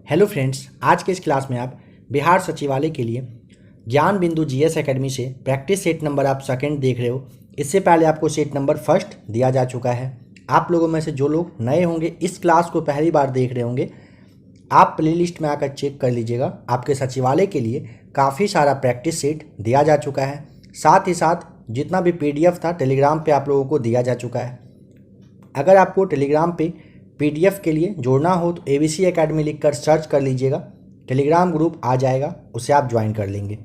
Hello friends, आज के इस क्लास में आप बिहार सचिवालय के लिए ज्ञान बिंदु जीएस एकेडमी से प्रैक्टिस सेट नंबर आप सेकंड देख रहे हो। इससे पहले आपको सेट नंबर फर्स्ट दिया जा चुका है। आप लोगों में से जो लोग नए होंगे, इस क्लास को पहली बार देख रहे होंगे, आप प्लेलिस्ट में आकर चेक कर लीजिएगा। आपके सचिवालय के लिए काफ़ी सारा प्रैक्टिस सेट दिया जा चुका है। साथ ही साथ जितना भी PDF था टेलीग्राम पे आप लोगों को दिया जा चुका है। अगर आपको टेलीग्राम पे PDF के लिए जोड़ना हो तो ABC एकेडमी लिखकर सर्च कर लीजिएगा, टेलीग्राम ग्रुप आ जाएगा, उसे आप ज्वाइन कर लेंगे।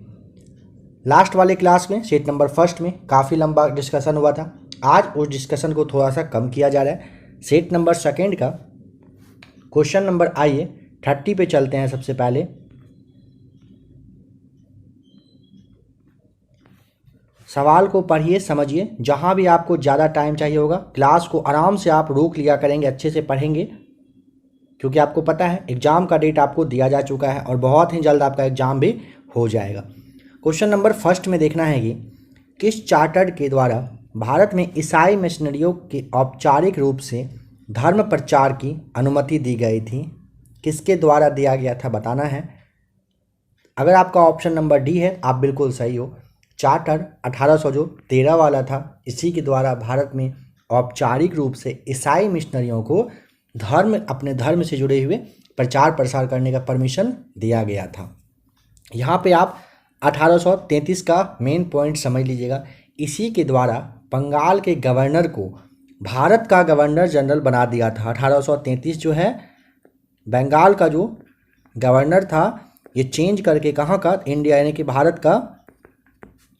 लास्ट वाले क्लास में सेट नंबर फर्स्ट में काफ़ी लंबा डिस्कशन हुआ था। आज उस डिस्कशन को थोड़ा सा कम किया जा रहा है। सेट नंबर सेकंड का क्वेश्चन नंबर आइए 30 पे चलते हैं। सबसे पहले सवाल को पढ़िए, समझिए। जहाँ भी आपको ज़्यादा टाइम चाहिए होगा, क्लास को आराम से आप रोक लिया करेंगे, अच्छे से पढ़ेंगे, क्योंकि आपको पता है एग्ज़ाम का डेट आपको दिया जा चुका है और बहुत ही जल्द आपका एग्ज़ाम भी हो जाएगा। क्वेश्चन नंबर फर्स्ट में देखना है कि किस चार्टर के द्वारा भारत में ईसाई मिशनरियों के औपचारिक रूप से धर्म प्रचार की अनुमति दी गई थी। किसके द्वारा दिया गया था बताना है। अगर आपका ऑप्शन नंबर डी है, आप बिल्कुल सही हो। चार्टर 1813 वाला था, इसी के द्वारा भारत में औपचारिक रूप से ईसाई मिशनरियों को अपने धर्म से जुड़े हुए प्रचार प्रसार करने का परमिशन दिया गया था। यहाँ पे आप 1833 का मेन पॉइंट समझ लीजिएगा। इसी के द्वारा बंगाल के गवर्नर को भारत का गवर्नर जनरल बना दिया था। 1833 जो है, बंगाल का जो गवर्नर था, ये चेंज करके कहाँ का, इंडिया यानी कि भारत का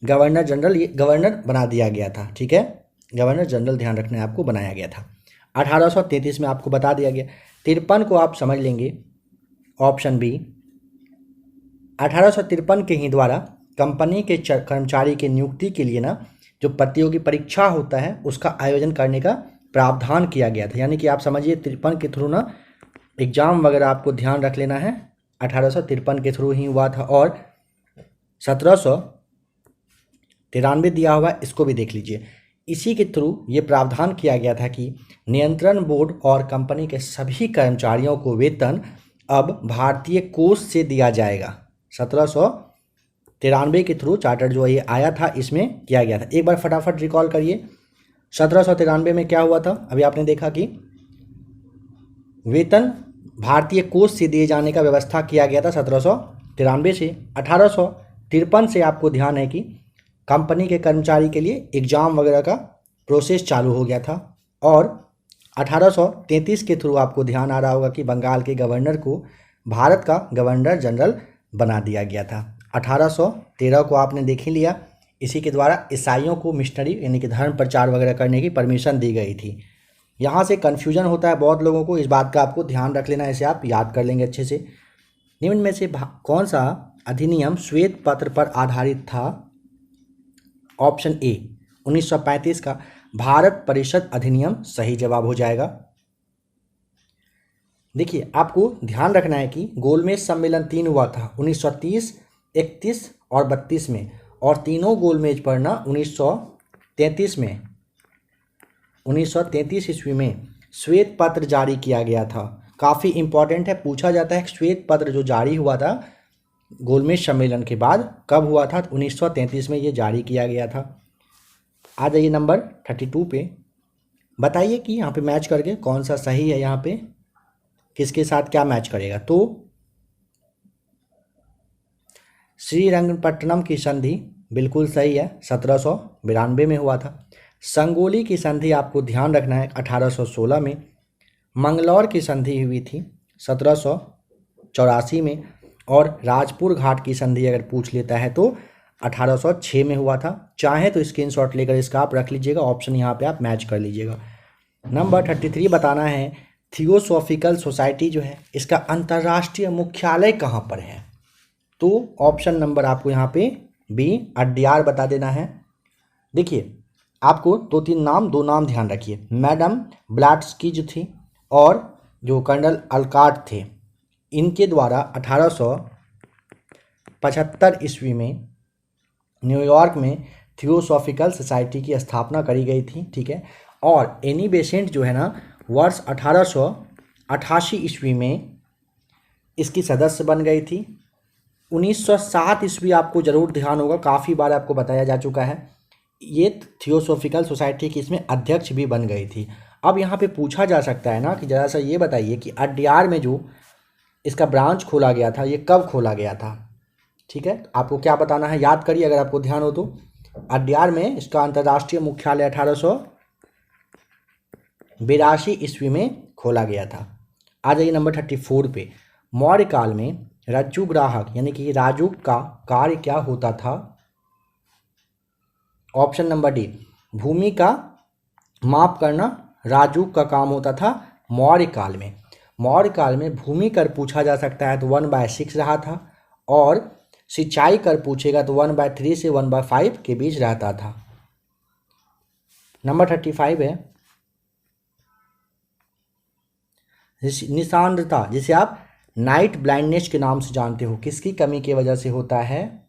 गवर्नर जनरल, ये गवर्नर बना दिया गया था। ठीक है, गवर्नर जनरल ध्यान रखना है आपको, बनाया गया था 1833 में, आपको बता दिया गया। 53 को आप समझ लेंगे, ऑप्शन बी। 1853 के ही द्वारा कंपनी के कर्मचारी की नियुक्ति के लिए ना जो प्रतियोगी परीक्षा होता है उसका आयोजन करने का प्रावधान किया गया था। यानी कि आप समझिए 53 के थ्रू ना एग्जाम वगैरह आपको ध्यान रख लेना है, 1853 के थ्रू ही हुआ था। और 1793 दिया हुआ है, इसको भी देख लीजिए। इसी के थ्रू ये प्रावधान किया गया था कि नियंत्रण बोर्ड और कंपनी के सभी कर्मचारियों को वेतन अब भारतीय कोष से दिया जाएगा। 1793 के थ्रू चार्टर जो ये आया था, इसमें किया गया था। एक बार फटाफट रिकॉल करिए, 1793 में क्या हुआ था। अभी आपने देखा कि वेतन भारतीय कोष से दिए जाने का व्यवस्था किया गया था 1793 से। 1853 से आपको ध्यान है कि कंपनी के कर्मचारी के लिए एग्ज़ाम वगैरह का प्रोसेस चालू हो गया था। और 1833 के थ्रू आपको ध्यान आ रहा होगा कि बंगाल के गवर्नर को भारत का गवर्नर जनरल बना दिया गया था। 1813 को आपने देख ही लिया। इसी के द्वारा ईसाइयों को मिशनरी यानी कि धर्म प्रचार वगैरह करने की परमिशन दी गई थी। यहाँ से कन्फ्यूजन होता है बहुत लोगों को, इस बात का आपको ध्यान रख लेना, ऐसे आप याद कर लेंगे अच्छे से। निम्न में से कौन सा अधिनियम श्वेत पत्र पर आधारित था। ऑप्शन ए 1935 का भारत परिषद अधिनियम सही जवाब हो जाएगा। देखिए, आपको ध्यान रखना है कि गोलमेज सम्मेलन 3 हुआ था 1930, 31 और 32 में, और तीनों गोलमेज पर ना 1933 में, 1933 ईस्वी में श्वेत पत्र जारी किया गया था। काफ़ी इंपॉर्टेंट है, पूछा जाता है श्वेत पत्र जो जारी हुआ था गोलमेज सम्मेलन के बाद कब हुआ था। 1933 में ये जारी किया गया था। आ जाइए नंबर 32 पे, बताइए कि यहाँ पे मैच करके कौन सा सही है, यहाँ पे किसके साथ क्या मैच करेगा। तो श्रीरंगपट्टनम की संधि बिल्कुल सही है, 1792 में हुआ था। संगोली की संधि आपको ध्यान रखना है 1816 में। मंगलौर की संधि हुई थी 1784 में। और राजपुर घाट की संधि अगर पूछ लेता है तो 1806 में हुआ था। चाहे तो स्क्रीनशॉट लेकर इसका आप रख लीजिएगा, ऑप्शन यहाँ पे आप मैच कर लीजिएगा। नंबर 33 बताना है, थियोसॉफिकल सोसाइटी जो है इसका अंतर्राष्ट्रीय मुख्यालय कहाँ पर है। तो ऑप्शन नंबर आपको यहाँ पे बी अड्यार बता देना है। देखिए, आपको दो नाम ध्यान रखिए। मैडम ब्लैट्स्की जो थी और जो कर्नल अलकाट थे, इनके द्वारा 1875 ईस्वी में न्यूयॉर्क में थियोसॉफिकल सोसाइटी की स्थापना करी गई थी। ठीक है, और एनी बेसेंट जो है ना वर्ष 1888 ईस्वी में इसकी सदस्य बन गई थी। 1907 ईस्वी आपको ज़रूर ध्यान होगा, काफ़ी बार आपको बताया जा चुका है। ये थियोसॉफिकल सोसाइटी की इसमें अध्यक्ष भी बन गई थी। अब यहाँ पे पूछा जा सकता है ना कि ज़रा सा ये बताइए कि अड्यार में जो इसका ब्रांच खोला गया था ये कब खोला गया था। ठीक है, आपको क्या बताना है याद करिए अगर आपको ध्यान हो तो। अड्यार में इसका अंतर्राष्ट्रीय मुख्यालय 1882 ईस्वी में खोला गया था। आ जाइए नंबर 34 पे। मौर्य काल में रज्जु ग्राहक यानी कि राजू का कार्य क्या होता था। ऑप्शन नंबर डी, भूमि का माप करना राजू का काम होता था मौर्य काल में। मौर्य काल में भूमि कर पूछा जा सकता है तो 1/6 रहा था, और सिंचाई कर पूछेगा तो 1/3 से 1/5 के बीच रहता था। नंबर 35 है निशानता, जिसे आप नाइट ब्लाइंडनेस के नाम से जानते हो, किसकी कमी की वजह से होता है।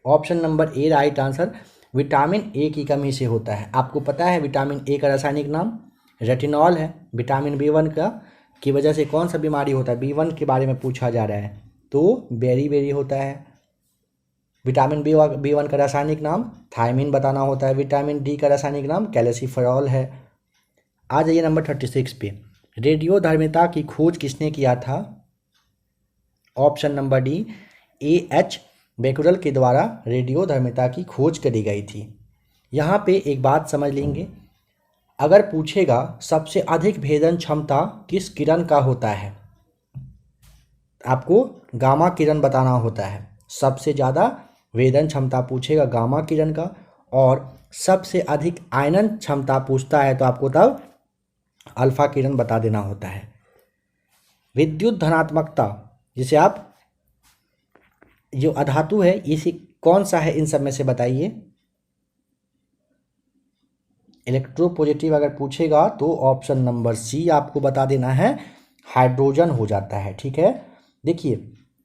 Option number A right answer, vitamin A की कमी से होता है। आपको पता है विटामिन ए का रासायनिक नाम रेटिनॉल है। विटामिन बी1 का की वजह से कौन सा बीमारी होता है, बी1 के बारे में पूछा जा रहा है तो बेरी होता है। विटामिन बी1 का रासायनिक नाम थायमिन बताना होता है। विटामिन डी का रासायनिक नाम कैल्सिफेरॉल है। आ जाइए नंबर 36 पे। रेडियोधर्मिता की खोज किसने किया था। Option number D, A.H. Becquerel के द्वारा रेडियोधर्मिता की खोज करी गई थी। यहाँ पे एक बात समझ लेंगे, अगर पूछेगा सबसे अधिक भेदन क्षमता किस किरण का होता है, आपको गामा किरण बताना होता है। सबसे ज़्यादा वेदन क्षमता पूछेगा गामा किरण का, और सबसे अधिक आयनन क्षमता पूछता है तो आपको तब अल्फा किरण बता देना होता है। विद्युत धनात्मकता, जिसे आप जो अधातु है इसे कौन सा है इन सब में से बताइए। इलेक्ट्रोपॉजिटिव अगर पूछेगा तो ऑप्शन नंबर सी आपको बता देना है, हाइड्रोजन हो जाता है। ठीक है, देखिए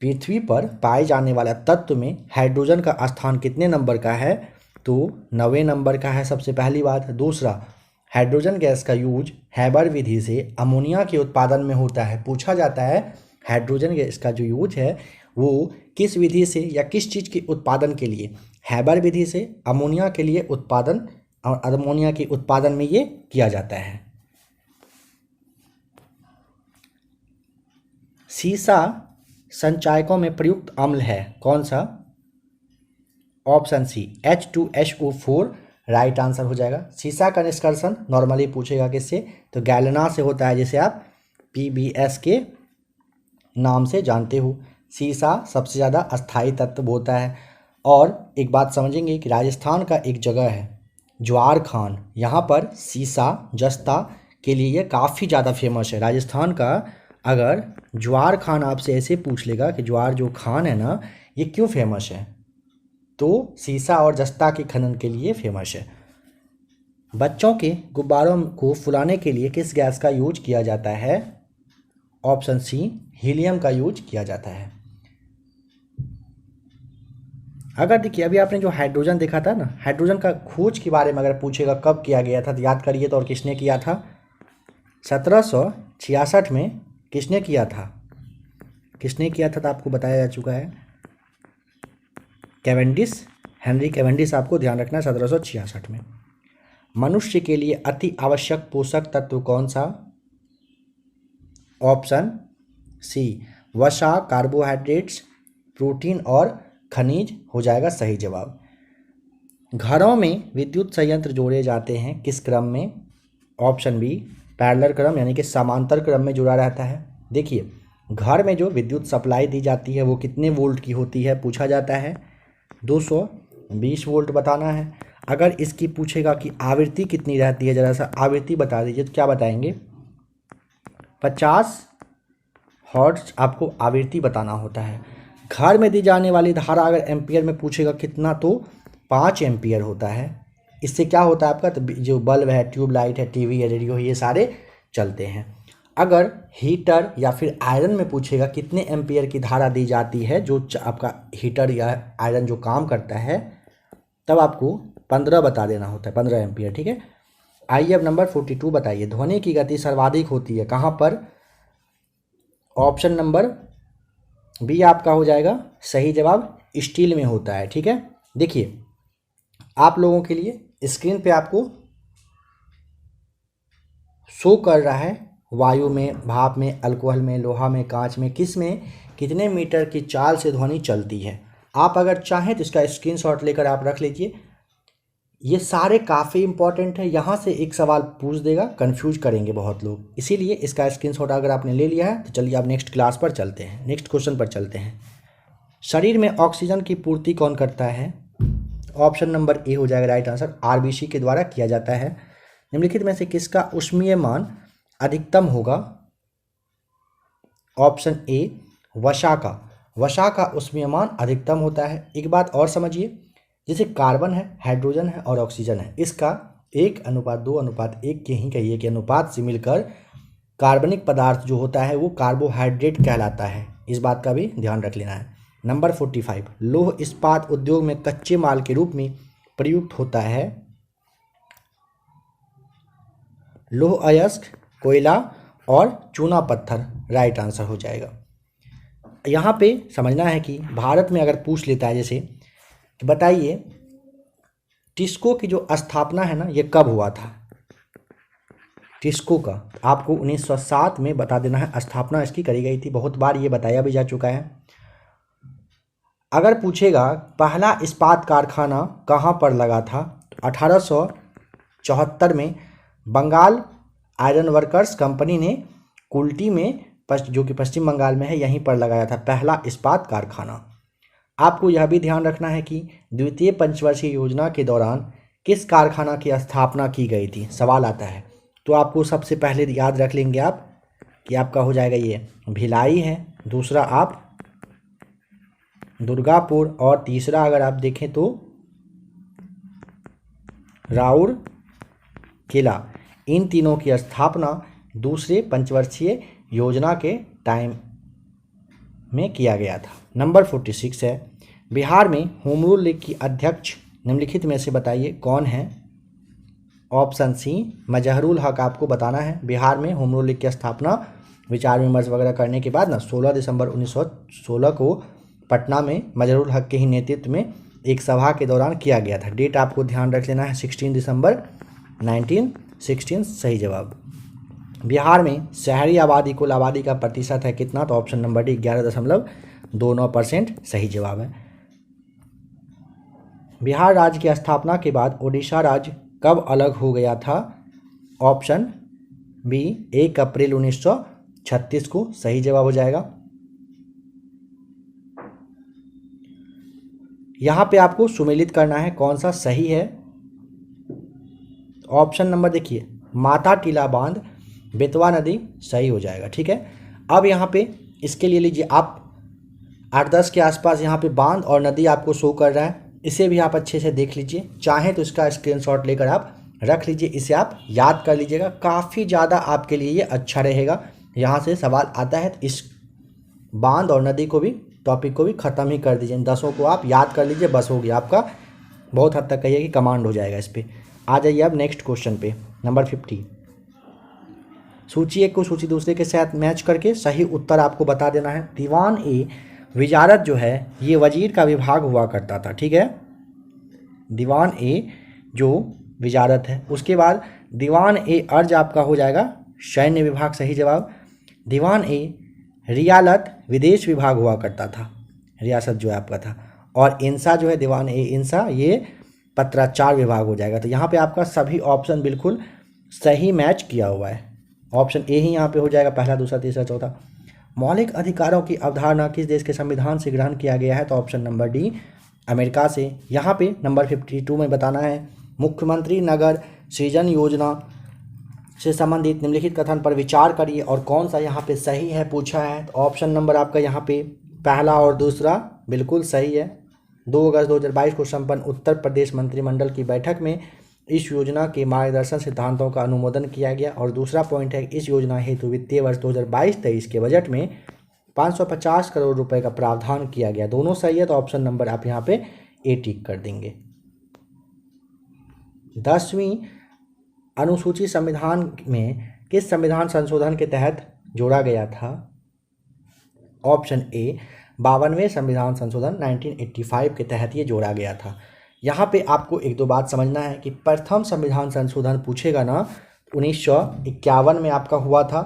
पृथ्वी पर पाए जाने वाला तत्व में हाइड्रोजन का स्थान कितने नंबर का है, तो 9वें नंबर का है, सबसे पहली बात। दूसरा, हाइड्रोजन गैस का यूज हैबर विधि से अमोनिया के उत्पादन में होता है। पूछा जाता है हाइड्रोजन गैस का जो यूज है वो किस विधि से या किस चीज़ के उत्पादन के लिए, हैबर विधि से अमोनिया के लिए उत्पादन, और अमोनिया के उत्पादन में ये किया जाता है। सीसा संचायकों में प्रयुक्त अम्ल है कौन सा। Option C H2SO4 right answer हो जाएगा। सीसा का निष्कर्षण नॉर्मली पूछेगा किससे, तो गैलेना से होता है, जिसे आप PBS के नाम से जानते हो। सीसा सबसे ज़्यादा अस्थाई तत्व होता है। और एक बात समझेंगे कि राजस्थान का एक जगह है ज्वार खान, यहाँ पर सीसा जस्ता के लिए ये काफ़ी ज़्यादा फेमस है। राजस्थान का अगर ज्वार खान आपसे ऐसे पूछ लेगा कि ज्वार जो खान है ना ये क्यों फेमस है, तो सीसा और जस्ता के खनन के लिए फेमस है। बच्चों के गुब्बारों को फुलाने के लिए किस गैस का यूज किया जाता है। ऑप्शन सी, हीलियम का यूज किया जाता है। अगर देखिए अभी आपने जो हाइड्रोजन देखा था ना, हाइड्रोजन का खोज के बारे में अगर पूछेगा कब किया गया था तो याद करिए तो, और किसने किया था। 1766 में किसने किया था, किसने किया था तो आपको बताया जा चुका है, कैवेंडिश, हेनरी कैवेंडिश, आपको ध्यान रखना है 1766 में। मनुष्य के लिए अति आवश्यक पोषक तत्व कौन सा। ऑप्शन सी, वसा, कार्बोहाइड्रेट्स, प्रोटीन और खनिज हो जाएगा सही जवाब। घरों में विद्युत संयंत्र जोड़े जाते हैं किस क्रम में। ऑप्शन बी, पैरेलल क्रम यानी कि समांतर क्रम में जुड़ा रहता है। देखिए घर में जो विद्युत सप्लाई दी जाती है वो कितने वोल्ट की होती है, पूछा जाता है 220 वोल्ट बताना है। अगर इसकी पूछेगा कि आवृत्ति कितनी रहती है, ज़रा सा आवृत्ति बता दीजिए, तो क्या बताएंगे, 50 हर्ट्ज आपको आवृत्ति बताना होता है। घर में दी जाने वाली धारा अगर एम्पियर में पूछेगा कितना, तो 5 एम्पियर होता है। इससे क्या होता है आपका, तो जो बल्ब है, ट्यूबलाइट है, टीवी है, रेडियो है, ये सारे चलते हैं। अगर हीटर या फिर आयरन में पूछेगा कितने एम्पियर की धारा दी जाती है, जो आपका हीटर या आयरन जो काम करता है, तब आपको 15 बता देना होता है, 15 एम्पियर। ठीक है, आइए अब नंबर 42 बताइए, ध्वनि की गति सर्वाधिक होती है कहाँ पर? ऑप्शन नंबर बी आपका हो जाएगा सही जवाब, स्टील में होता है। ठीक है, देखिए आप लोगों के लिए स्क्रीन पे आपको शो कर रहा है वायु में, भाप में, अल्कोहल में, लोहा में, कांच में, किस में कितने मीटर की चाल से ध्वनि चलती है। आप अगर चाहें तो इसका स्क्रीनशॉट लेकर आप रख लीजिए, ये सारे काफ़ी इंपॉर्टेंट है। यहाँ से एक सवाल पूछ देगा, कंफ्यूज करेंगे बहुत लोग, इसीलिए इसका स्क्रीनशॉट अगर आपने ले लिया है तो चलिए आप नेक्स्ट क्लास पर चलते हैं, नेक्स्ट क्वेश्चन पर चलते हैं। शरीर में ऑक्सीजन की पूर्ति कौन करता है? ऑप्शन नंबर ए हो जाएगा राइट आंसर, आरबीसी के द्वारा किया जाता है। निम्नलिखित में से किसका ऊष्मीयमान अधिकतम होगा? ऑप्शन ए वसा का, वसा का ऊष्मीयमान अधिकतम होता है। एक बात और समझिए, जैसे कार्बन है, हाइड्रोजन है और ऑक्सीजन है, इसका 1:2:1 के ही कहिए कि अनुपात से मिलकर कार्बनिक पदार्थ जो होता है वो कार्बोहाइड्रेट कहलाता है, इस बात का भी ध्यान रख लेना है। नंबर 45, लौह इस्पात उद्योग में कच्चे माल के रूप में प्रयुक्त होता है? लौह अयस्क, कोयला और चूना पत्थर राइट आंसर हो जाएगा। यहाँ पे समझना है कि भारत में अगर पूछ लेता है जैसे कि बताइए टिस्को की जो स्थापना है ना, ये कब हुआ था? टिस्को का आपको 1907 में बता देना है, स्थापना इसकी करी गई थी। बहुत बार ये बताया भी जा चुका है। अगर पूछेगा पहला इस्पात कारखाना कहाँ पर लगा था, तो 1874 में बंगाल आयरन वर्कर्स कंपनी ने कुल्टी में, जो कि पश्चिम बंगाल में है, यहीं पर लगाया था पहला इस्पात कारखाना। आपको यह भी ध्यान रखना है कि द्वितीय पंचवर्षीय योजना के दौरान किस कारखाना की स्थापना की गई थी, सवाल आता है। तो आपको सबसे पहले याद रख लेंगे आप कि आपका हो जाएगा ये भिलाई है, दूसरा आप दुर्गापुर, और तीसरा अगर आप देखें तो राउर किला। इन तीनों की स्थापना दूसरे पंचवर्षीय योजना के टाइम में किया गया था। नंबर 46 है, बिहार में होम रूल लीग की अध्यक्ष निम्नलिखित में से बताइए कौन है? ऑप्शन सी मजहरूल हक आपको बताना है। बिहार में होम रूल लीग की स्थापना विचार विमर्श वगैरह करने के बाद ना 16 दिसंबर 1916 को पटना में मजहरूल हक के ही नेतृत्व में एक सभा के दौरान किया गया था। डेट आपको ध्यान रख लेना है, 16 दिसंबर 1916 सही जवाब। बिहार में शहरी आबादी कुल आबादी का प्रतिशत है कितना? तो ऑप्शन नंबर डी 11.29% सही जवाब है। बिहार राज्य की स्थापना के बाद ओडिशा राज्य कब अलग हो गया था? ऑप्शन बी 1 अप्रैल 1936 को सही जवाब हो जाएगा। यहाँ पे आपको सुमेलित करना है कौन सा सही है। ऑप्शन नंबर देखिए माता टीला बांध, बेतवा नदी सही हो जाएगा। ठीक है, अब यहाँ पे इसके लिए लीजिए आप 8-10 के आसपास यहाँ पे बांध और नदी आपको शो कर रहा है, इसे भी आप अच्छे से देख लीजिए, चाहें तो इसका स्क्रीनशॉट लेकर आप रख लीजिए, इसे आप याद कर लीजिएगा, काफ़ी ज़्यादा आपके लिए ये अच्छा रहेगा। यहाँ से सवाल आता है तो इस बांध और नदी को भी, टॉपिक को भी ख़त्म ही कर दीजिए, इन 10 को आप याद कर लीजिए, बस हो गया आपका, बहुत हद तक कहिए कि कमांड हो जाएगा इस पर। आ जाइए अब नेक्स्ट क्वेश्चन पे, नंबर 50। सूची एक को सूची दूसरे के साथ मैच करके सही उत्तर आपको बता देना है। दीवान ए विजारत जो है ये वजीर का विभाग हुआ करता था। ठीक है, दीवान ए जो विजारत है, उसके बाद दीवान ए अर्ज आपका हो जाएगा सैन्य विभाग सही जवाब। दीवान ए रियालत विदेश विभाग हुआ करता था, रियासत जो है आपका था, और इंसा जो है दीवान ए इंसा ये पत्राचार विभाग हो जाएगा। तो यहाँ पे आपका सभी ऑप्शन बिल्कुल सही मैच किया हुआ है, ऑप्शन ए ही यहाँ पे हो जाएगा, पहला दूसरा तीसरा चौथा। मौलिक अधिकारों की अवधारणा किस देश के संविधान से ग्रहण किया गया है? तो ऑप्शन नंबर डी अमेरिका से। यहाँ पे नंबर 52 में बताना है, मुख्यमंत्री नगर सृजन योजना से संबंधित निम्नलिखित कथन पर विचार करिए और कौन सा यहाँ पे सही है पूछा है। तो ऑप्शन नंबर आपका यहाँ पे पहला और दूसरा बिल्कुल सही है। 2 अगस्त 2022 को संपन्न उत्तर प्रदेश मंत्रिमंडल की बैठक में इस योजना के मार्गदर्शन सिद्धांतों का अनुमोदन किया गया। और दूसरा पॉइंट है, इस योजना हेतु वित्तीय वर्ष 2022-23 के बजट में 550 करोड़ रुपए का प्रावधान किया गया। दोनों सही है, तो ऑप्शन नंबर आप यहाँ पे ए टिक कर देंगे। 10वीं अनुसूची संविधान में किस संविधान संशोधन के तहत जोड़ा गया था? ऑप्शन ए 52वें संविधान संशोधन 1985 के तहत ये जोड़ा गया था। यहाँ पे आपको एक दो बात समझना है कि प्रथम संविधान संशोधन पूछेगा ना 1951 में आपका हुआ था।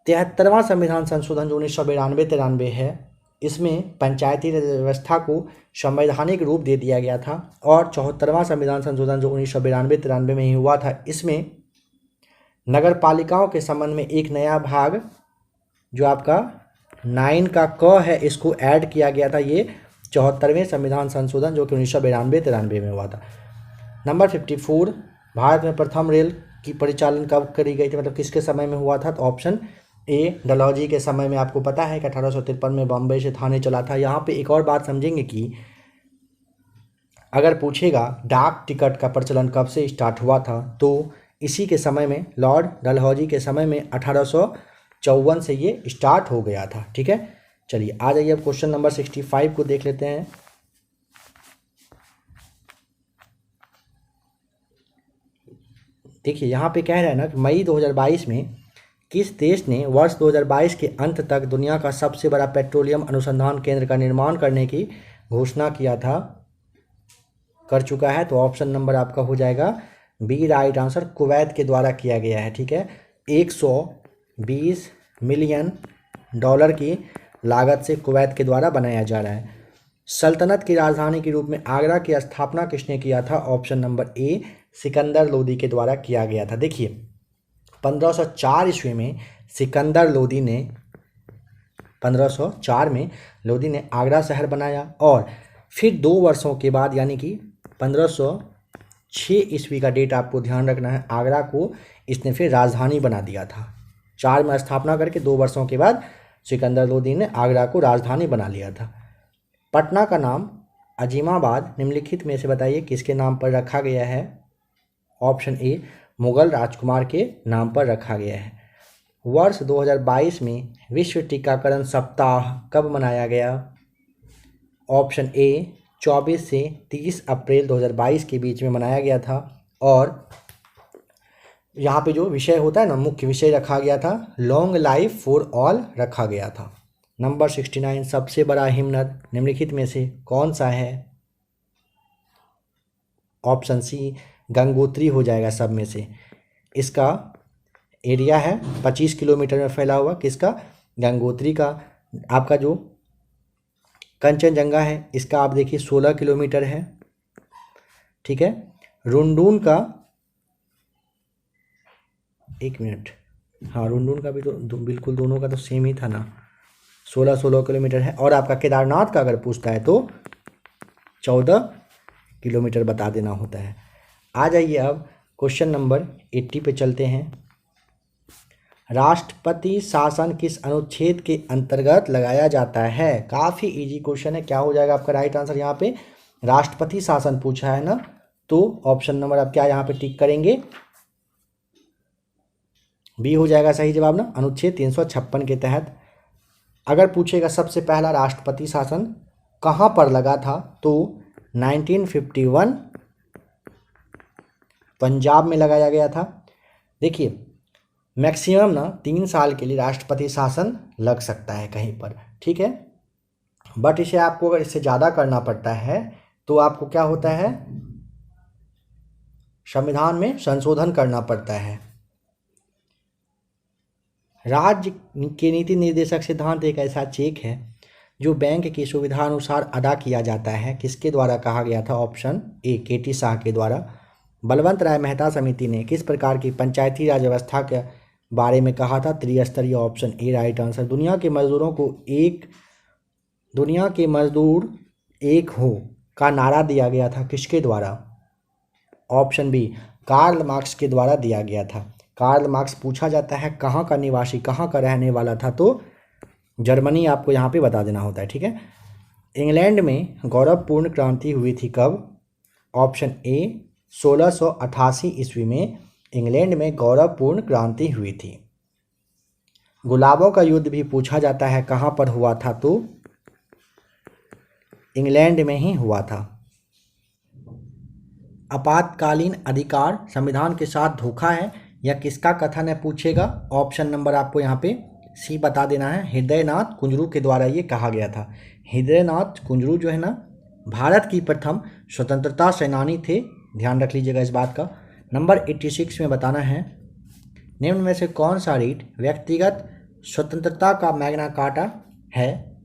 73वां संविधान संशोधन जो 1992-93 है, इसमें पंचायती राज व्यवस्था को संवैधानिक रूप दे दिया गया था। और 74वां संविधान संशोधन जो 1992-93 में ही हुआ था, इसमें नगर पालिकाओं के संबंध में एक नया भाग जो आपका 9 का क है, इसको ऐड किया गया था। ये 74वें संविधान संशोधन जो कि 1992-93 में हुआ था। नंबर 54, भारत में प्रथम रेल की परिचालन कब करी गई थी, मतलब किसके समय में हुआ था? तो ऑप्शन ए डलहौजी के समय में। आपको पता है कि 1853 में बॉम्बे से थाने चला था। यहाँ पे एक और बात समझेंगे कि अगर पूछेगा डाक टिकट का प्रचलन कब से स्टार्ट हुआ था, तो इसी के समय में, लॉर्ड डलहौजी के समय में 1854 से ये स्टार्ट हो गया था। ठीक है, चलिए आ जाइए अब क्वेश्चन नंबर 65 को देख लेते हैं। देखिए यहाँ पे कह रहा है ना कि मई 2022 में किस देश ने वर्ष 2022 के अंत तक दुनिया का सबसे बड़ा पेट्रोलियम अनुसंधान केंद्र का निर्माण करने की घोषणा किया था, कर चुका है? तो ऑप्शन नंबर आपका हो जाएगा बी राइट आंसर, कुवैत के द्वारा किया गया है। ठीक है, 120 मिलियन डॉलर की लागत से कुवैत के द्वारा बनाया जा रहा है। सल्तनत की राजधानी के रूप में आगरा की स्थापना किसने किया था? Option number A Sikandar Lodi के द्वारा किया गया था। देखिए 1504 ईस्वी में सिकंदर लोदी ने 1504 में लोदी ने आगरा शहर बनाया, और फिर 2 वर्षों के बाद यानी कि 1506 ईस्वी का डेट आपको ध्यान रखना है, आगरा को इसने फिर राजधानी बना दिया था। 4 में स्थापना करके 2 वर्षों के बाद सिकंदर लोदी ने आगरा को राजधानी बना लिया था। पटना का नाम अजीमाबाद निम्नलिखित में से बताइए किसके नाम पर रखा गया है? ऑप्शन ए मुगल राजकुमार के नाम पर रखा गया है। वर्ष 2022 में विश्व टीकाकरण सप्ताह कब मनाया गया? ऑप्शन ए 24 से 30 अप्रैल 2022 के बीच में मनाया गया था। और यहाँ पे जो विषय होता है ना, मुख्य विषय रखा गया था लॉन्ग लाइफ फॉर ऑल रखा गया था। नंबर 69, सबसे बड़ा हिमनद निम्नलिखित में से कौन सा है? ऑप्शन सी गंगोत्री हो जाएगा सब में से। इसका एरिया है 25 किलोमीटर में फैला हुआ, किसका? गंगोत्री का। आपका जो कंचनजंगा है, इसका आप देखिए 16 किलोमीटर है। ठीक है, रुंडून का, एक मिनट, हाँ रुंडून का भी तो बिल्कुल दोनों का तो सेम ही था ना, 16 किलोमीटर है। और आपका केदारनाथ का अगर पूछता है तो 14 किलोमीटर बता देना होता है। आ जाइए अब क्वेश्चन नंबर 80 पे चलते हैं। राष्ट्रपति शासन किस अनुच्छेद के अंतर्गत लगाया जाता है? काफ़ी इजी क्वेश्चन है। क्या हो जाएगा आपका राइट आंसर? यहाँ पे राष्ट्रपति शासन पूछा है ना, तो ऑप्शन नंबर आप क्या यहाँ पे टिक करेंगे? बी हो जाएगा सही जवाब ना, अनुच्छेद 356 के तहत। अगर पूछेगा सबसे पहला राष्ट्रपति शासन कहाँ पर लगा था, तो 1951 पंजाब में लगाया गया था। देखिए मैक्सिमम ना 3 साल के लिए राष्ट्रपति शासन लग सकता है कहीं पर, ठीक है, बट इसे आपको अगर इससे ज़्यादा करना पड़ता है तो आपको क्या होता है, संविधान में संशोधन करना पड़ता है। राज्य के नीति निर्देशक सिद्धांत एक ऐसा चेक है जो बैंक की सुविधा अनुसार अदा किया जाता है। किसके द्वारा कहा गया था? ऑप्शन ए केटी शाह के द्वारा। बलवंत राय मेहता समिति ने किस प्रकार की पंचायती राज व्यवस्था के बारे में कहा था? त्रिस्तरीय। Option A right answer. दुनिया के मजदूर एक हो का नारा दिया गया था किसके द्वारा? ऑप्शन बी कार्ल मार्क्स के द्वारा दिया गया था। कार्ल मार्क्स पूछा जाता है कहाँ का निवासी, कहाँ का रहने वाला था, तो जर्मनी आपको यहाँ पे बता देना होता है, ठीक है। इंग्लैंड में गौरवपूर्ण क्रांति हुई थी कब? ऑप्शन ए 1688 ईस्वी में इंग्लैंड में गौरवपूर्ण क्रांति हुई थी। गुलाबों का युद्ध भी पूछा जाता है कहाँ पर हुआ था, तो इंग्लैंड में ही हुआ था। आपातकालीन अधिकार संविधान के साथ धोखा है, या किसका कथन है पूछेगा। ऑप्शन नंबर आपको यहाँ पे सी बता देना है। हृदयनाथ कुंजरू के द्वारा ये कहा गया था। हृदयनाथ कुंजरू जो है ना, भारत की प्रथम स्वतंत्रता सेनानी थे, ध्यान रख लीजिएगा इस बात का। नंबर 86 में बताना है, निम्न में से कौन सा रीट व्यक्तिगत स्वतंत्रता का मैग्ना कार्टा है।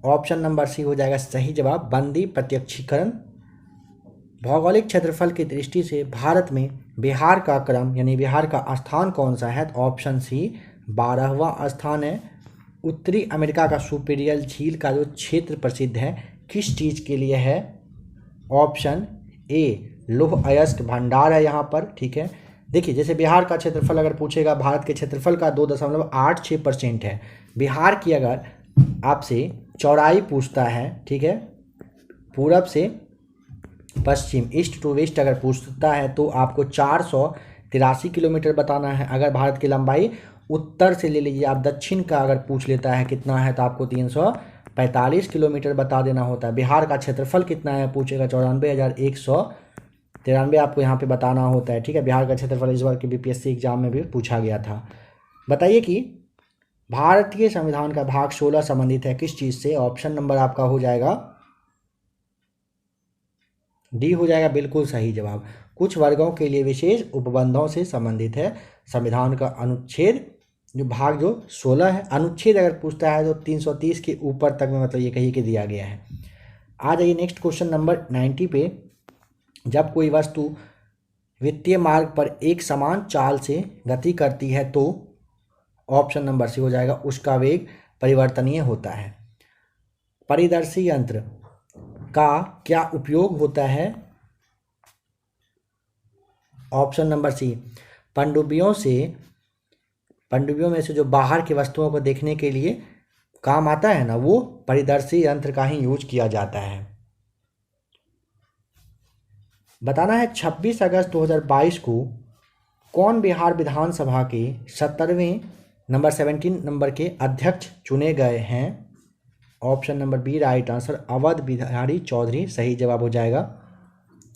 ऑप्शन नंबर सी हो जाएगा सही जवाब, बंदी प्रत्यक्षीकरण। भौगोलिक क्षेत्रफल की दृष्टि से भारत में बिहार का क्रम यानी बिहार का स्थान कौन सा है। तो ऑप्शन सी 12वां स्थान है। उत्तरी अमेरिका का सुपीरियर झील का जो क्षेत्र प्रसिद्ध है किस चीज़ के लिए है। ऑप्शन ए लौह अयस्क भंडार है यहाँ पर, ठीक है। देखिए जैसे बिहार का क्षेत्रफल अगर पूछेगा, भारत के क्षेत्रफल का 2.86% है। बिहार की अगर आपसे चौड़ाई पूछता है, ठीक है, पूरब से पश्चिम, ईस्ट टू वेस्ट अगर पूछता है तो आपको 483 किलोमीटर बताना है। अगर भारत की लंबाई उत्तर से ले लीजिए आप, दक्षिण का अगर पूछ लेता है कितना है तो आपको 345 किलोमीटर बता देना होता है। बिहार का क्षेत्रफल कितना है पूछेगा, 94,193 आपको यहाँ पे बताना होता है, ठीक है। बिहार का क्षेत्रफल इस बार के बीपीएससी एग्जाम में भी पूछा गया था। बताइए कि भारतीय संविधान का भाग 16 संबंधित है किस चीज़ से। ऑप्शन नंबर आपका हो जाएगा डी हो जाएगा, बिल्कुल सही जवाब। कुछ वर्गों के लिए विशेष उपबंधों से संबंधित है। संविधान का अनुच्छेद जो भाग जो 16 है, अनुच्छेद अगर पूछता है तो 330 के ऊपर तक में मतलब ये कहीं के दिया गया है। आ जाइए नेक्स्ट क्वेश्चन नंबर 90 पे। जब कोई वस्तु वित्तीय मार्ग पर एक समान चाल से गति करती है तो ऑप्शन नंबर सी हो जाएगा, उसका वेग परिवर्तनीय होता है। परिदर्शी यंत्र का क्या उपयोग होता है। ऑप्शन नंबर सी पनडुब्बियों में से जो बाहर की वस्तुओं को देखने के लिए काम आता है ना, वो परिदर्शी यंत्र का ही यूज किया जाता है। बताना है 26 अगस्त 2022 को कौन बिहार विधानसभा के 17वें नंबर 17 नंबर के अध्यक्ष चुने गए हैं। Option number B right answer, Awadh Bihari Chaudhary सही जवाब हो जाएगा।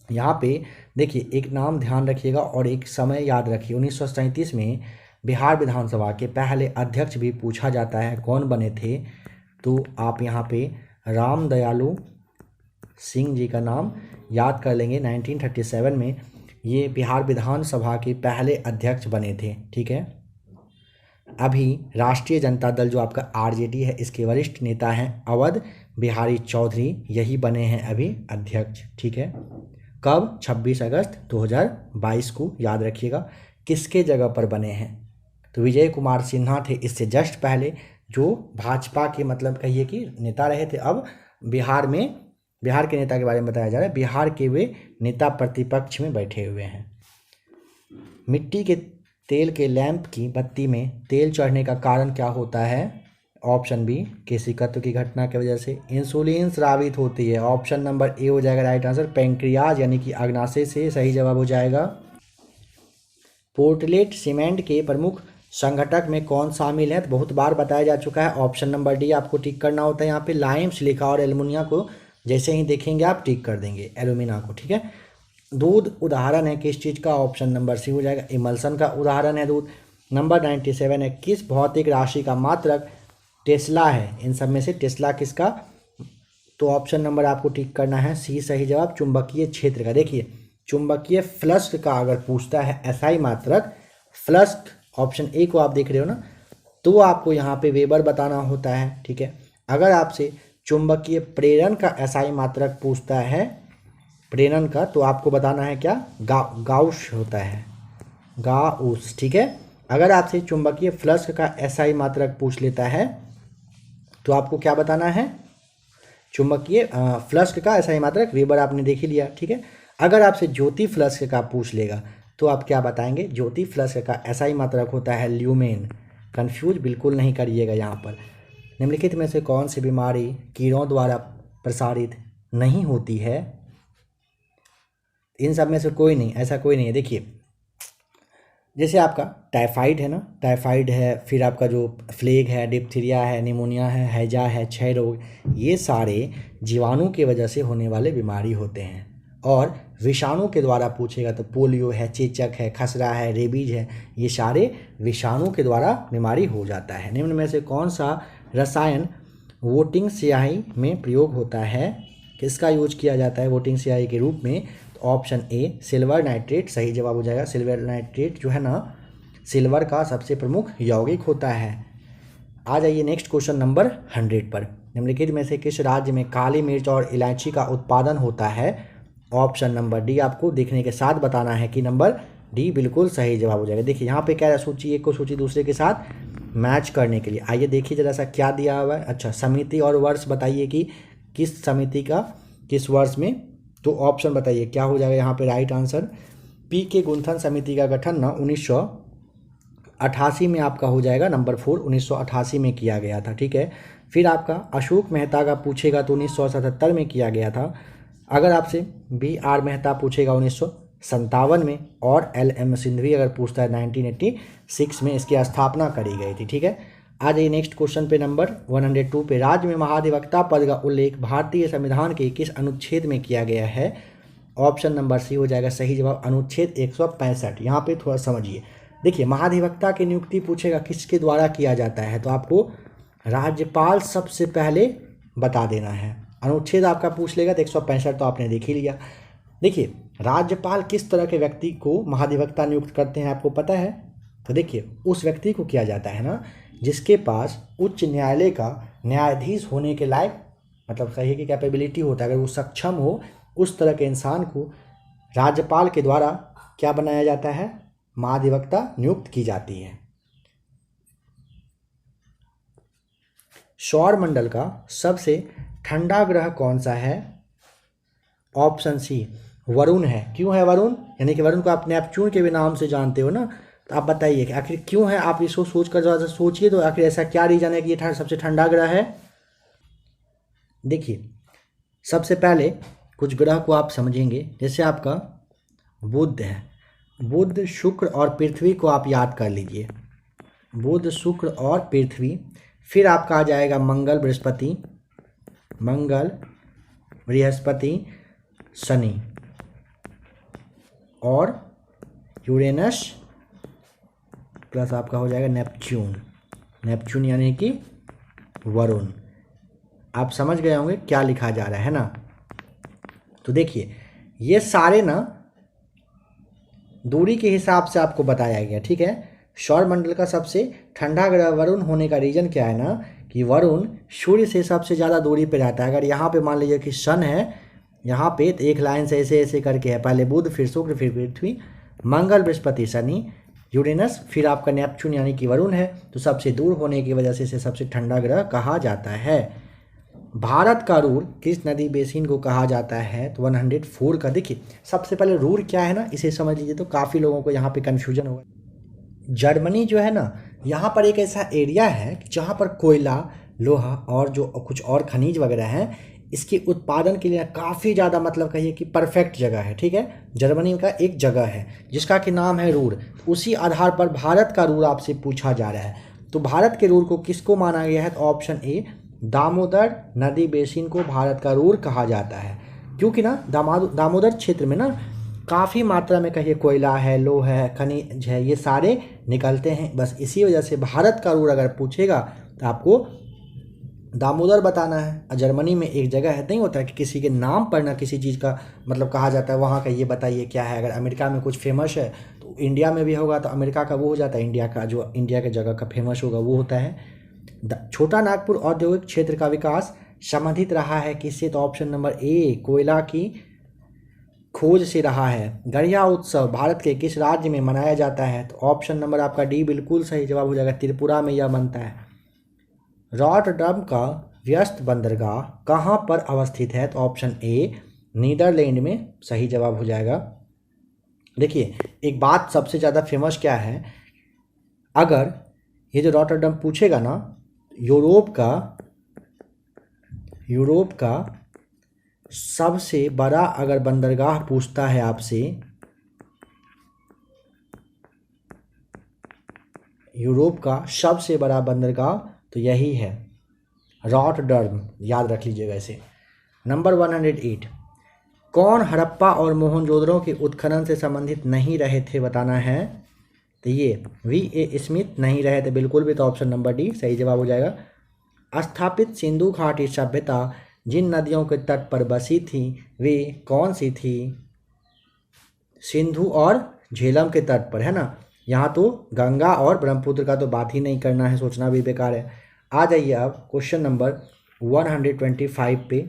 यहाँ पे देखिए एक नाम ध्यान रखिएगा और एक समय याद रखिए। 1937 में बिहार विधानसभा के पहले अध्यक्ष भी पूछा जाता है कौन बने थे, तो आप यहाँ पे राम दयालु सिंह जी का नाम याद कर लेंगे। 1937 में ये बिहार विधानसभा के पहले अध्यक्ष बने थे, ठीक है। अभी राष्ट्रीय जनता दल जो आपका आरजेडी है, इसके वरिष्ठ नेता हैं अवध बिहारी चौधरी, यही बने हैं अभी अध्यक्ष, ठीक है। कब? 26 अगस्त 2022 को याद रखिएगा। किसके जगह पर बने हैं? तो विजय कुमार सिन्हा थे इससे जस्ट पहले, जो भाजपा के मतलब कहिए कि नेता रहे थे। अब बिहार के नेता के बारे में बताया जा रहा है, बिहार के वे नेता प्रतिपक्ष में बैठे हुए हैं। मिट्टी के तेल के लैंप की बत्ती में तेल चढ़ने का कारण क्या होता है। ऑप्शन बी केशिकत्व की घटना की वजह से इंसुलिन स्रावित होती है। ऑप्शन नंबर ए हो जाएगा राइट आंसर, पैंक्रियाज यानी कि अग्नाशय से सही जवाब हो जाएगा। पोर्टलेट सीमेंट के प्रमुख संघटक में कौन शामिल है, तो बहुत बार बताया जा चुका है। ऑप्शन नंबर डी आपको टिक करना होता है। यहाँ पे लाइम, सिलिका और एल्युमिनिया को जैसे ही देखेंगे आप टिक कर देंगे, एल्यूमिना को, ठीक है। दूध उदाहरण है किस चीज़ का। ऑप्शन नंबर सी हो जाएगा, इमल्सन का उदाहरण है दूध। नंबर 97 है, किस भौतिक राशि का मात्रक टेस्ला है। इन सब में से टेस्ला किसका, तो ऑप्शन नंबर आपको टिक करना है सी सही जवाब, चुंबकीय क्षेत्र का। देखिए चुंबकीय फ्लक्स का अगर पूछता है एसआई मात्रक, फ्लक्स ऑप्शन ए को आप देख रहे हो ना, तो आपको यहाँ पे वेबर बताना होता है, ठीक है। अगर आपसे चुंबकीय प्रेरण का एसआई मात्रक पूछता है, प्रेरण का, तो आपको बताना है क्या, गाउस होता है, गाउस, ठीक है। अगर आपसे चुंबकीय फ्लक्स का एसआई मात्रक पूछ लेता है तो आपको क्या बताना है, चुंबकीय फ्लक्स का एसआई मात्रक वेबर आपने देख ही लिया, ठीक है। अगर आपसे ज्योति फ्लक्स का पूछ लेगा तो आप क्या बताएंगे, ज्योति फ्लक्स का एसआई मात्रक होता है ल्यूमेन। कंफ्यूज बिल्कुल नहीं करिएगा यहाँ पर। निम्नलिखित में से कौन सी बीमारी कीड़ों द्वारा प्रसारित नहीं होती है। इन सब में से कोई नहीं, ऐसा कोई नहीं है। देखिए जैसे आपका टाइफाइड है ना, टाइफाइड है, फिर आपका जो फ्लेग है, डिप्थीरिया है, निमोनिया है, हैजा है, क्षय रोग, ये सारे जीवाणु की वजह से होने वाले बीमारी होते हैं। और विषाणु के द्वारा पूछेगा तो पोलियो है, चेचक है, खसरा है, रेबीज है, ये सारे विषाणु के द्वारा बीमारी हो जाता है। निम्न में से कौन सा रसायन वोटिंग स्याही में प्रयोग होता है, किसका यूज किया जाता है वोटिंग स्याही के रूप में? तो ऑप्शन ए सिल्वर नाइट्रेट सही जवाब हो जाएगा। सिल्वर नाइट्रेट जो है ना, सिल्वर का सबसे प्रमुख यौगिक होता है। आ जाइए नेक्स्ट क्वेश्चन नंबर 100 पर। निम्नलिखित में से किस राज्य में काली मिर्च और इलायची का उत्पादन होता है? ऑप्शन नंबर डी आपको देखने के साथ बताना है कि नंबर डी बिल्कुल सही जवाब हो जाएगा। देखिए यहाँ पे क्या है, सूची एक को सूची दूसरे के साथ मैच करने के लिए। आइए देखिए जरा सा क्या दिया हुआ है। अच्छा, समिति और वर्ष बताइए कि किस समिति का किस वर्ष में, तो ऑप्शन बताइए क्या हो जाएगा यहाँ पे राइट आंसर। पी के गुंथन समिति का गठन ना 1988 में आपका हो जाएगा नंबर 4, 1988 में किया गया था। ठीक है, फिर आपका अशोक मेहता का पूछेगा तो 1977 में किया गया था। अगर आपसे बी आर मेहता पूछेगा 1957 में, और एल एम सिंघवी अगर पूछता है 1986 में इसकी स्थापना करी गई थी। ठीक है, आ जाइए नेक्स्ट क्वेश्चन पे नंबर 102 पे। राज्य में महाधिवक्ता पद का उल्लेख भारतीय संविधान के किस अनुच्छेद में किया गया है? ऑप्शन नंबर सी हो जाएगा सही जवाब, अनुच्छेद 165। यहाँ पे थोड़ा समझिए। देखिए महाधिवक्ता की नियुक्ति पूछेगा किसके द्वारा किया जाता है, तो आपको राज्यपाल सबसे पहले बता देना है। अनुच्छेद आपका पूछ लेगा तो 165 तो आपने देख ही लिया। देखिए राज्यपाल किस तरह के व्यक्ति को महाधिवक्ता नियुक्त करते हैं आपको पता है? तो देखिए उस व्यक्ति को किया जाता है ना जिसके पास उच्च न्यायालय का न्यायाधीश होने के लायक, मतलब सही की कैपेबिलिटी होता है। अगर वो सक्षम हो, उस तरह के इंसान को राज्यपाल के द्वारा क्या बनाया जाता है, महाधिवक्ता नियुक्त की जाती है। सौरमंडल का सबसे ठंडा ग्रह कौन सा है? ऑप्शन सी वरुण है। क्यों है वरुण? यानी कि वरुण को आप नेपच्यून के भी नाम से जानते हो ना, तो आप बताइए कि आखिर क्यों है। आप इसको सोच कर ज़रा सोचिए तो आखिर ऐसा क्या रीजन है कि ये सबसे ठंडा ग्रह है। देखिए सबसे पहले कुछ ग्रह को आप समझेंगे, जैसे आपका बुध है, बुध शुक्र और पृथ्वी को आप याद कर लीजिए, बुध शुक्र और पृथ्वी। फिर आपका आ जाएगा मंगल बृहस्पति, मंगल बृहस्पति शनि, और यूरेनस प्लस आपका हो जाएगा नेपच्यून, नेपच्यून यानी कि वरुण। आप समझ गए होंगे क्या लिखा जा रहा है ना। तो देखिए ये सारे ना दूरी के हिसाब से आपको बताया गया। ठीक है, सौरमंडल का सबसे ठंडा ग्रह वरुण होने का रीजन क्या है ना कि वरुण सूर्य से सबसे ज़्यादा दूरी पे रहता है। अगर यहाँ पे मान लीजिए कि सन है, यहाँ पे तो एक लाइन से ऐसे ऐसे करके है, पहले बुध फिर शुक्र फिर पृथ्वी, मंगल बृहस्पति शनि, यूरेनस, फिर आपका नेपच्यून यानी कि वरुण है। तो सबसे दूर होने की वजह से इसे सबसे ठंडा ग्रह कहा जाता है। भारत का रूर किस नदी बेसिन को कहा जाता है? तो 104 का। देखिए सबसे पहले रूर क्या है ना इसे समझ लीजिए, तो काफ़ी लोगों को यहाँ पे कन्फ्यूजन होगा। जर्मनी जो है ना, यहाँ पर एक ऐसा एरिया है जहाँ पर कोयला, लोहा और जो कुछ और खनिज वगैरह हैं, इसके उत्पादन के लिए काफ़ी ज़्यादा मतलब कहिए कि परफेक्ट जगह है। ठीक है, जर्मनी का एक जगह है जिसका कि नाम है रूर। उसी आधार पर भारत का रूर आपसे पूछा जा रहा है। तो भारत के रूर को किसको माना गया है? तो ऑप्शन ए दामोदर नदी बेसिन को भारत का रूर कहा जाता है, क्योंकि ना दामोदर क्षेत्र में ना काफ़ी मात्रा में कहिए कोयला है, लोहा है, खनिज है, ये सारे निकलते हैं। बस इसी वजह से भारत का रूर अगर पूछेगा तो आपको दामोदर बताना है। जर्मनी में एक जगह है, नहीं होता है कि किसी के नाम पर ना किसी चीज़ का मतलब कहा जाता है, वहाँ का ये बताइए क्या है। अगर अमेरिका में कुछ फेमस है तो इंडिया में भी होगा, तो अमेरिका का वो हो जाता है, इंडिया का जो इंडिया के जगह का फेमस होगा वो होता है। छोटा नागपुर औद्योगिक क्षेत्र का विकास संबंधित रहा है किससे? तो ऑप्शन नंबर ए कोयला की खोज से रहा है। गढ़िया उत्सव भारत के किस राज्य में मनाया जाता है? तो ऑप्शन नंबर आपका डी बिल्कुल सही जवाब हो जाएगा, त्रिपुरा में यह बनता है। रॉटरडम का व्यस्त बंदरगाह कहाँ पर अवस्थित है? तो ऑप्शन ए नीदरलैंड में सही जवाब हो जाएगा। देखिए एक बात सबसे ज़्यादा फेमस क्या है, अगर ये जो रॉटरडम पूछेगा ना, यूरोप का सबसे बड़ा अगर बंदरगाह पूछता है आपसे, यूरोप का सबसे बड़ा बंदरगाह तो यही है रॉटरडम, याद रख लीजिएगा इसे। नंबर 108 कौन हड़प्पा और मोहनजोदड़ो के उत्खनन से संबंधित नहीं रहे थे बताना है। तो ये V.A. स्मिथ नहीं रहे थे बिल्कुल भी, तो ऑप्शन नंबर डी सही जवाब हो जाएगा। स्थापित सिंधु घाटी सभ्यता जिन नदियों के तट पर बसी थी वे कौन सी थी। सिंधु और झेलम के तट पर, है ना। यहाँ तो गंगा और ब्रह्मपुत्र का तो बात ही नहीं करना है, सोचना भी बेकार है। आ जाइए अब क्वेश्चन नंबर 125 पे।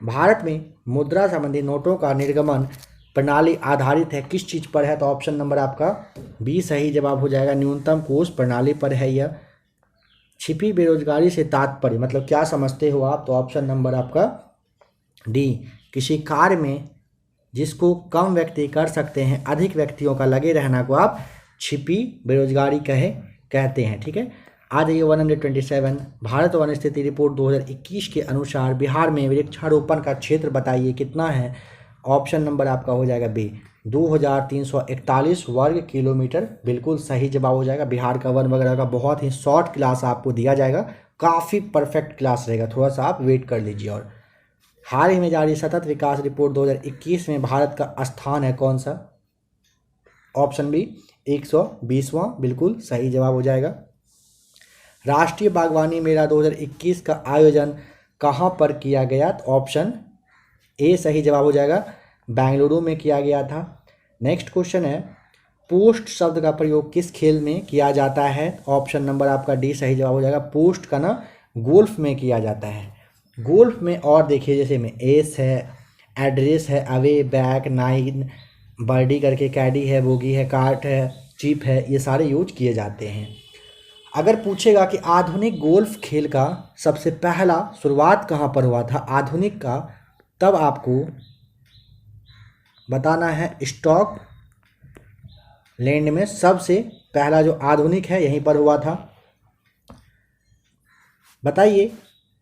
भारत में मुद्रा संबंधी नोटों का निर्गमन प्रणाली आधारित है किस चीज़ पर है, तो ऑप्शन नंबर आपका बी सही जवाब हो जाएगा। न्यूनतम कोष प्रणाली पर है यह। छिपी बेरोजगारी से तात्पर्य मतलब क्या समझते हो आप, तो ऑप्शन नंबर आपका डी, किसी कार्य में जिसको कम व्यक्ति कर सकते हैं अधिक व्यक्तियों का लगे रहना को आप छिपी बेरोजगारी कहते हैं। ठीक है, आ जाइए 127। भारत वन स्थिति रिपोर्ट 2021 के अनुसार बिहार में वृक्षारोपण का क्षेत्र बताइए कितना है। ऑप्शन नंबर आपका हो जाएगा बी 2341 वर्ग किलोमीटर, बिल्कुल सही जवाब हो जाएगा। बिहार का वन वगैरह का बहुत ही शॉर्ट क्लास आपको दिया जाएगा, काफ़ी परफेक्ट क्लास रहेगा, थोड़ा सा आप वेट कर लीजिए। और हाल ही में जारी सतत विकास रिपोर्ट 2021 में भारत का स्थान है कौन सा। ऑप्शन बी 120वां, बिल्कुल सही जवाब हो जाएगा। राष्ट्रीय बागवानी मेला 2021 का आयोजन कहाँ पर किया गया, तो ऑप्शन ए सही जवाब हो जाएगा, बेंगलुरु में किया गया था। नेक्स्ट क्वेश्चन है पोस्ट शब्द का प्रयोग किस खेल में किया जाता है। ऑप्शन नंबर आपका डी सही जवाब हो जाएगा। पोस्ट का ना गोल्फ में किया जाता है। गोल्फ में और देखिए जैसे में एस है, एड्रेस है, अवे, बैक, नाइन, बर्डी करके, कैडी है, बोगी है, कार्ट है, चिप है, ये सारे यूज किए जाते हैं। अगर पूछेगा कि आधुनिक गोल्फ खेल का सबसे पहला शुरुआत कहाँ पर हुआ था आधुनिक का, तब आपको बताना है स्टॉक लैंड में सबसे पहला जो आधुनिक है यहीं पर हुआ था। बताइए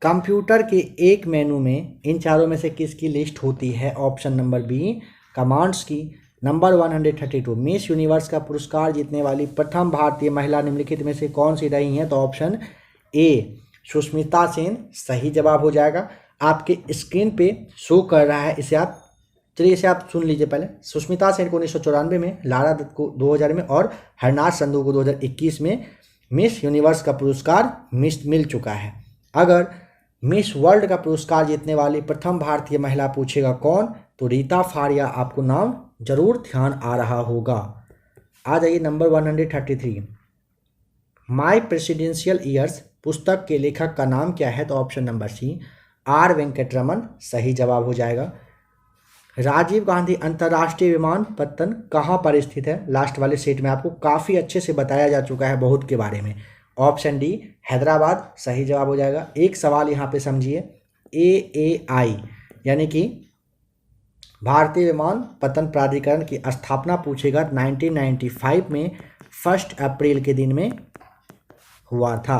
कंप्यूटर के एक मेनू में इन चारों में से किसकी लिस्ट होती है। ऑप्शन नंबर बी कमांड्स की। नंबर 132 मिस यूनिवर्स का पुरस्कार जीतने वाली प्रथम भारतीय महिला निम्नलिखित में से कौन सी रही हैं, तो ऑप्शन ए सुष्मिता सेन सही जवाब हो जाएगा। आपके स्क्रीन पे शो कर रहा है, इसे आप सुन लीजिए पहले। सुष्मिता सेन को 1994 में, लारा दत्त को 2000 में और हरनाथ संधू को 2021 में मिस यूनिवर्स का पुरस्कार मिल चुका है। अगर मिस वर्ल्ड का पुरस्कार जीतने वाली प्रथम भारतीय महिला पूछेगा कौन, तो रीता फारिया आपको नाम जरूर ध्यान आ रहा होगा। आ जाइए नंबर 133 माई प्रेसिडेंशियल ईयर्स पुस्तक के लेखक का नाम क्या है, तो option number C R Venkataraman सही जवाब हो जाएगा। राजीव गांधी अंतर्राष्ट्रीय विमानपत्तन कहाँ पर स्थित है, लास्ट वाले सेट में आपको काफ़ी अच्छे से बताया जा चुका है बहुत के बारे में। ऑप्शन डी हैदराबाद सही जवाब हो जाएगा। एक सवाल यहाँ पे समझिए, AAI यानी कि भारतीय विमानपत्तन प्राधिकरण की स्थापना पूछेगा 1995 में 1 अप्रैल के दिन में हुआ था।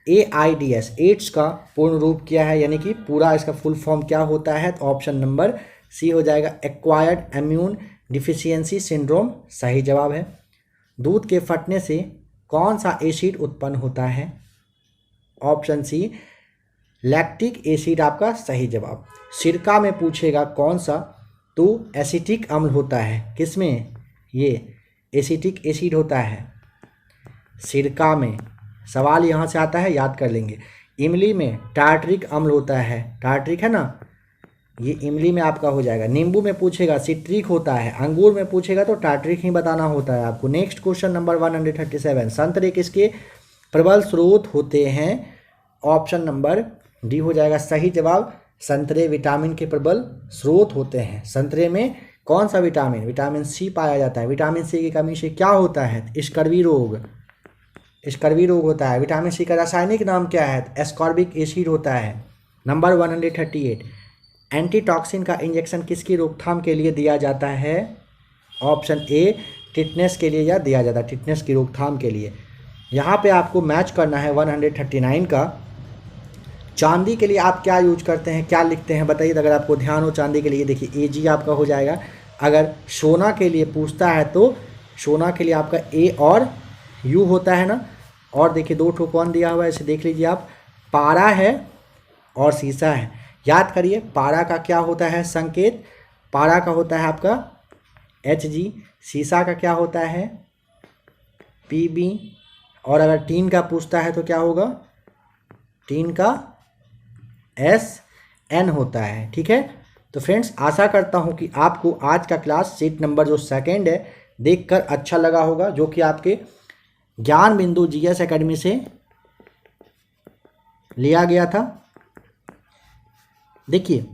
AIDS एड्स का पूर्ण रूप क्या है, यानी कि पूरा इसका फुल फॉर्म क्या होता है, तो ऑप्शन नंबर सी हो जाएगा एक्वायर्ड इम्यून डिफिशियंसी सिंड्रोम सही जवाब है। दूध के फटने से कौन सा एसिड उत्पन्न होता है, ऑप्शन सी लैक्टिक एसिड आपका सही जवाब। सिरका में पूछेगा कौन सा, तो एसिटिक अम्ल होता है, किसमें, ये एसिटिक एसिड होता है सिरका में। सवाल यहाँ से आता है, याद कर लेंगे। इमली में टार्टरिक अम्ल होता है, टार्टरिक है ना, ये इमली में आपका हो जाएगा। नींबू में पूछेगा सिट्रिक होता है, अंगूर में पूछेगा तो टार्टरिक ही बताना होता है आपको। नेक्स्ट क्वेश्चन नंबर 137 संतरे किसके प्रबल स्रोत होते हैं, ऑप्शन नंबर डी हो जाएगा सही जवाब। संतरे विटामिन के प्रबल स्रोत होते हैं। संतरे में कौन सा विटामिन, विटामिन सी पाया जाता है। विटामिन सी की कमी से क्या होता है, स्कर्वी रोग होता है। विटामिन सी का रासायनिक नाम क्या है, एस्कॉर्बिक एसिड होता है। नंबर 138 एंटीटॉक्सिन का इंजेक्शन किसकी रोकथाम के लिए दिया जाता है, ऑप्शन ए टिटनेस के लिए या दिया जाता है टिटनेस की रोकथाम के लिए। यहाँ पे आपको मैच करना है 139 का। चांदी के लिए आप क्या यूज करते हैं, क्या लिखते हैं बताइए, अगर आपको ध्यान हो। चांदी के लिए देखिए AG आपका हो जाएगा। अगर सोना के लिए पूछता है तो सोना के लिए आपका A और U होता है ना। और देखिए 2 ठो कौन दिया हुआ है, इसे देख लीजिए आप, पारा है और शीशा है। याद करिए, पारा का क्या होता है संकेत, पारा का होता है आपका Hg, शीशा का क्या होता है Pb, और अगर टीन का पूछता है तो क्या होगा, टीन का Sn होता है। ठीक है, तो फ्रेंड्स आशा करता हूँ कि आपको आज का क्लास सीट नंबर जो सेकेंड है देखकर अच्छा लगा होगा, जो कि आपके ज्ञान बिंदु जीएस एकेडमी से लिया गया था। देखिए,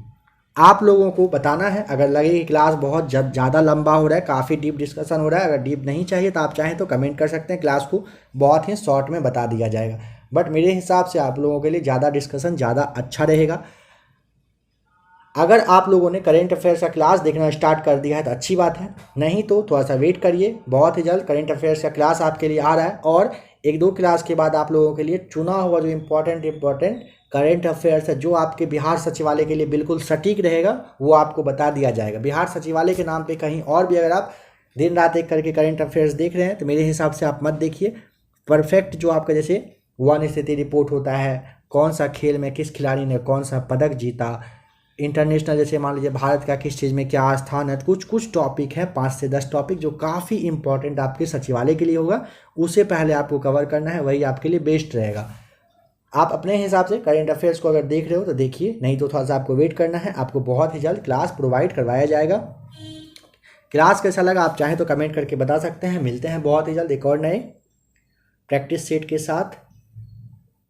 आप लोगों को बताना है, अगर लगे कि क्लास बहुत ज़्यादा लंबा हो रहा है, काफ़ी डीप डिस्कशन हो रहा है, अगर डीप नहीं चाहिए तो आप चाहें तो कमेंट कर सकते हैं, क्लास को बहुत ही शॉर्ट में बता दिया जाएगा। बट मेरे हिसाब से आप लोगों के लिए ज़्यादा डिस्कशन ज़्यादा अच्छा रहेगा। अगर आप लोगों ने करेंट अफेयर्स का क्लास देखना स्टार्ट कर दिया है तो अच्छी बात है, नहीं तो थोड़ा सा वेट करिए, बहुत ही जल्द करेंट अफेयर्स का क्लास आपके लिए आ रहा है। और एक दो क्लास के बाद आप लोगों के लिए चुना हुआ जो इम्पोर्टेंट करेंट अफेयर्स है, जो आपके बिहार सचिवालय के लिए बिल्कुल सटीक रहेगा, वो आपको बता दिया जाएगा। बिहार सचिवालय के नाम पे कहीं और भी अगर आप दिन रात एक करके करेंट अफेयर्स देख रहे हैं तो मेरे हिसाब से आप मत देखिए। परफेक्ट जो आपका जैसे 1 स्थिति रिपोर्ट होता है, कौन सा खेल में किस खिलाड़ी ने कौन सा पदक जीता, इंटरनेशनल जैसे मान लीजिए भारत का किस चीज़ में क्या स्थान है, कुछ टॉपिक है 5 से 10 टॉपिक जो काफ़ी इंपॉर्टेंट आपके सचिवालय के लिए होगा, उसे पहले आपको कवर करना है, वही आपके लिए बेस्ट रहेगा। आप अपने हिसाब से करेंट अफेयर्स को अगर देख रहे हो तो देखिए, नहीं तो थोड़ा सा आपको वेट करना है, आपको बहुत ही जल्द क्लास प्रोवाइड करवाया जाएगा। क्लास कैसा लगा आप चाहें तो कमेंट करके बता सकते हैं। मिलते हैं बहुत ही जल्द एक और नए प्रैक्टिस सेट के साथ।